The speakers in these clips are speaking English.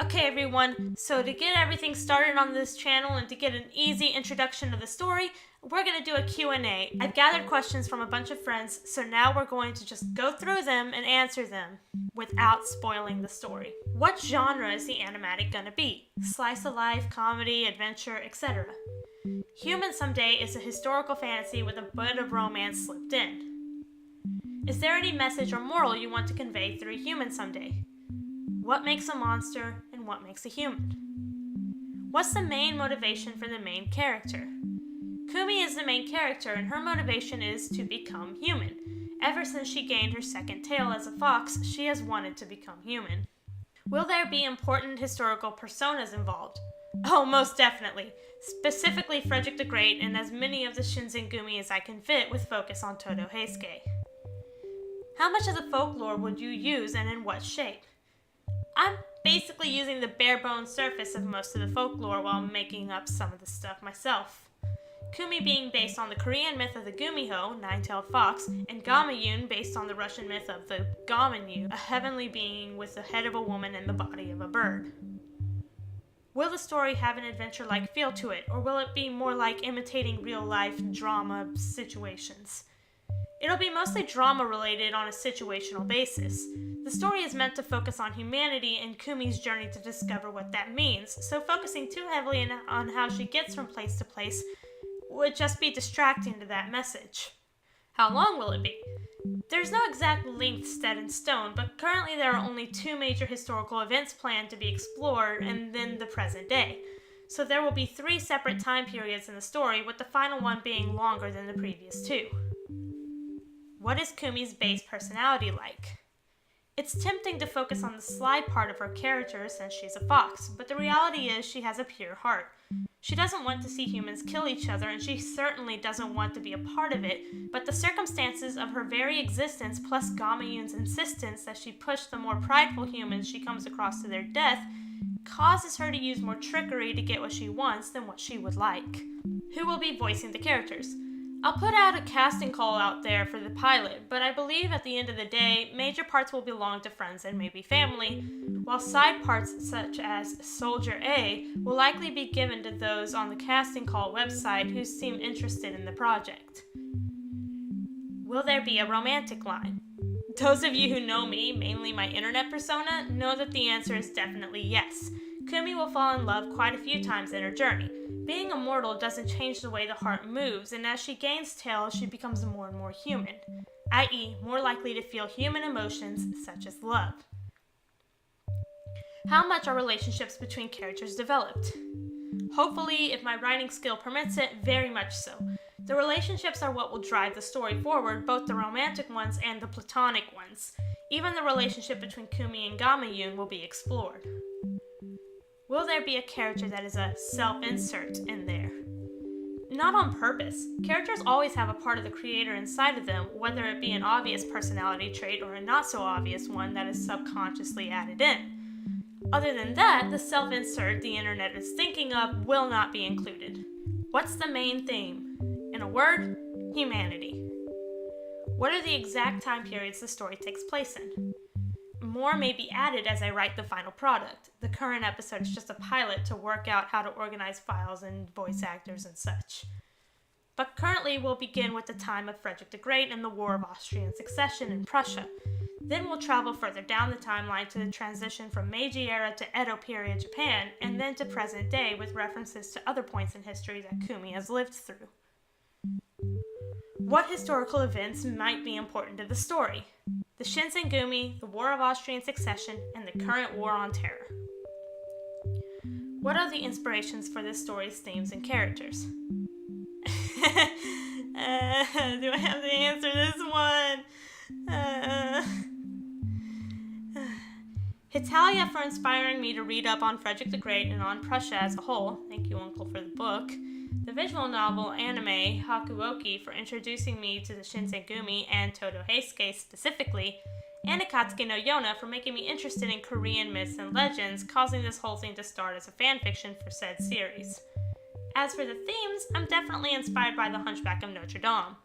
Okay everyone, so to get everything started on this channel and to get an easy introduction to the story, we're going to do a Q&A. I've gathered questions from a bunch of friends, so now we're going to just go through them and answer them without spoiling the story. What genre is the animatic going to be? Slice of life, comedy, adventure, etc. Human Someday is a historical fantasy with a bit of romance slipped in. Is there any message or moral you want to convey through Human Someday? What makes a monster and what makes a human? What's the main motivation for the main character? Kumi is the main character and her motivation is to become human. Ever since she gained her second tail as a fox, she has wanted to become human. Will there be important historical personas involved? Oh, most definitely. Specifically Frederick the Great and as many of the Shinsengumi as I can fit with focus on Todo Heisuke. How much of the folklore would you use and in what shape? I'm basically using the bare bones surface of most of the folklore while making up some of the stuff myself. Kumi being based on the Korean myth of the Gumiho, nine-tailed fox, and Gamayun based on the Russian myth of the Gamanyu, a heavenly being with the head of a woman and the body of a bird. Will the story have an adventure-like feel to it, or will it be more like imitating real-life drama situations? It'll be mostly drama-related on a situational basis. The story is meant to focus on humanity and Kumi's journey to discover what that means, so focusing too heavily on how she gets from place to place would just be distracting to that message. How long will it be? There's no exact length set in stone, but currently there are only 2 major historical events planned to be explored and then the present day. So there will be 3 separate time periods in the story, with the final one being longer than the previous 2. What is Kumi's base personality like? It's tempting to focus on the sly part of her character since she's a fox, but the reality is she has a pure heart. She doesn't want to see humans kill each other, and she certainly doesn't want to be a part of it, but the circumstances of her very existence plus Gamayun's insistence that she push the more prideful humans she comes across to their death causes her to use more trickery to get what she wants than what she would like. Who will be voicing the characters? I'll put out a casting call out there for the pilot, but I believe at the end of the day, major parts will belong to friends and maybe family, while side parts such as Soldier A will likely be given to those on the casting call website who seem interested in the project. Will there be a romantic line? Those of you who know me, mainly my internet persona, know that the answer is definitely yes. Kumi will fall in love quite a few times in her journey. Being immortal doesn't change the way the heart moves, and as she gains tail, she becomes more and more human, i.e., more likely to feel human emotions such as love. How much are relationships between characters developed? Hopefully, if my writing skill permits it, very much so. The relationships are what will drive the story forward, both the romantic ones and the platonic ones. Even the relationship between Kumi and Gamayun will be explored. Will there be a character that is a self-insert in there? Not on purpose. Characters always have a part of the creator inside of them, whether it be an obvious personality trait or a not-so-obvious one that is subconsciously added in. Other than that, the self-insert the internet is thinking of will not be included. What's the main theme? In a word, humanity. What are the exact time periods the story takes place in? More may be added as I write the final product. The current episode is just a pilot to work out how to organize files and voice actors and such. But currently we'll begin with the time of Frederick the Great and the War of Austrian Succession in Prussia. Then we'll travel further down the timeline to the transition from Meiji era to Edo period Japan, and then to present day with references to other points in history that Kumi has lived through. What historical events might be important to the story? The Shinsengumi, the War of Austrian Succession, and the current War on Terror. What are the inspirations for this story's themes and characters? Do I have to answer this one? Hitalia for inspiring me to read up on Frederick the Great and on Prussia as a whole. Thank you, Uncle, for the book. The visual novel anime Hakuoki for introducing me to the Shinsengumi and Todo Heisuke specifically, and Akatsuki no Yona for making me interested in Korean myths and legends, causing this whole thing to start as a fanfiction for said series. As for the themes, I'm definitely inspired by The Hunchback of Notre Dame.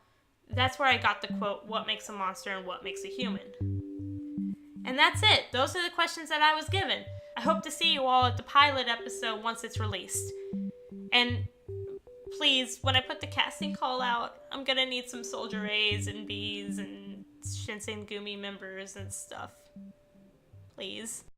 That's where I got the quote, "What makes a monster and what makes a human?" And that's it. Those are the questions that I was given. I hope to see you all at the pilot episode once it's released. And please, when I put the casting call out, I'm gonna need some Soldier A's and B's and Shinsengumi members and stuff. Please.